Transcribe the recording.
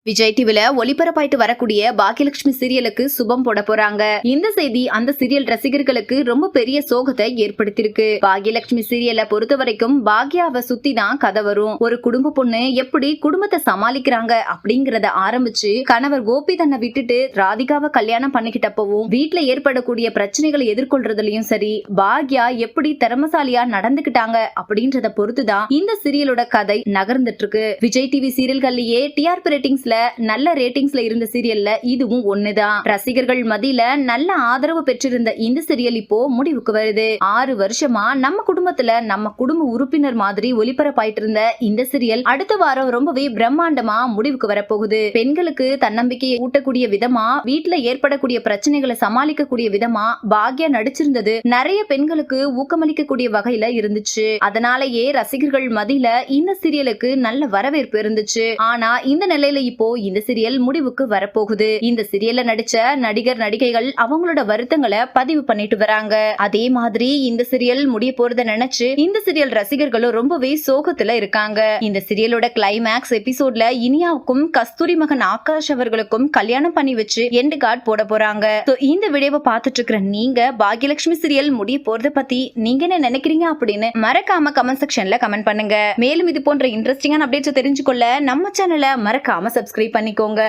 விஜய் டிவில ஒளிபரப்பாயிட்டு வரக்கூடிய பாக்கியலட்சுமி சீரியலுக்கு சுபம் போட போறாங்க. இந்த செய்தி அந்த சீரியல் ரசிகர்களுக்கு ரொம்ப பெரிய சோகத்தை ஏற்படுத்திருக்கு. பாக்கியலட்சுமி சீரியலை பொறுத்த வரைக்கும் பாக்யாவை சுத்தி தான் கதை வரும். ஒரு குடும்ப பொண்ணு எப்படி குடும்பத்தை சமாளிக்கிறாங்க அப்படிங்கறத ஆரம்பிச்சு கணவர் கோபி தன்னை விட்டுட்டு ராதிகாவை கல்யாணம் பண்ணிக்கிட்டப்பவும் வீட்டுல ஏற்படக்கூடிய பிரச்சனைகளை எதிர்கொள்றதுலயும் சரி, பாக்யா எப்படி திறமசாலியா நடந்துகிட்டாங்க அப்படின்றத பொறுத்துதான் இந்த சீரியலோட கதை நகர்ந்துட்டு இருக்கு. விஜய் டிவி சீரியல்கள்லயே டிஆர்பி ரேட்டிங்ஸ்ல நல்ல ரேட்டிங்ஸ்ல இருந்த சீரியல்ல இதுவும் ஒண்ணுதான். ரசிகர்கள் மத்தியில நல்ல ஆதரவு பெற்றிருந்த இந்த சீரியல் இப்போ முடிவுக்கு வருது. 6 வருஷமா நம்ம குடும்பத்துல நம்ம குடும்ப உறுப்பினர் மாதிரி ஒளிபரப்பாயிட்டு இருந்த இந்த சீரியல் அடுத்த வாரம் ரொம்பவே பிரம்மாண்டமா முடிவுக்கு வரப்போகுது. பெண்களுக்கு தன்னம்பிக்கையை ஊட்டக்கூடிய விதமா, வீட்டுல ஏற்படக்கூடிய பிரச்சனைகளை சமாளிக்கக்கூடிய விதமா பாக்யா நடிச்சிருந்தது நிறைய பெண்களுக்கு ஊக்கமளிக்கக்கூடிய வகையில இருந்துச்சு. அதனாலேயே ரசிகர்கள் மத்தியில இந்த சீரியலுக்கு நல்ல வரவேற்பு இருந்துச்சு. ஆனா இந்த நிலையில இப்போ இந்த சீரியல் முடிவுக்கு வரப்போகுது. இந்த சீரியல்ல நடிச்ச நடிகர் நடிகைகள் அவங்களோட வருத்தங்களை பதிவு பண்ணிட்டு வராங்க. அதே மாதிரி இந்த சீரியல் முடிய போறத நினைச்சு இந்த சீரியல் ரசிகர்களும் ரொம்பவே சோகத்துல இருக்காங்க. இந்த சீரியலோட கிளைமேக்ஸ் எபிசோட்ல இனியாவுக்கும் கஸ்தூரி மகன் ஆகாஷ் அவர்களுக்கும் கல்யாணம் பண்ணி வச்சு எண்ட் கார்டு போட போறாங்க. இந்த வீடியோவை பார்த்துட்டு இருக்கிற நீங்க பாக்யலட்சுமி சீரியல் முடிய போறத பத்தி நீங்க என்ன நினைக்கிறீங்க அப்படின்னு மறக்காம கமெண்ட் செக்ஷன்ல கமெண்ட் பண்ணுங்க. மேலும் இது போன்ற இன்ட்ரெஸ்டிங்கான அப்டேட்ஸ் தெரிஞ்சுக்கொள்ள நம்ம சேனலை மறக்காம சப்ஸ்கிரைப் பண்ணிக்கோங்க.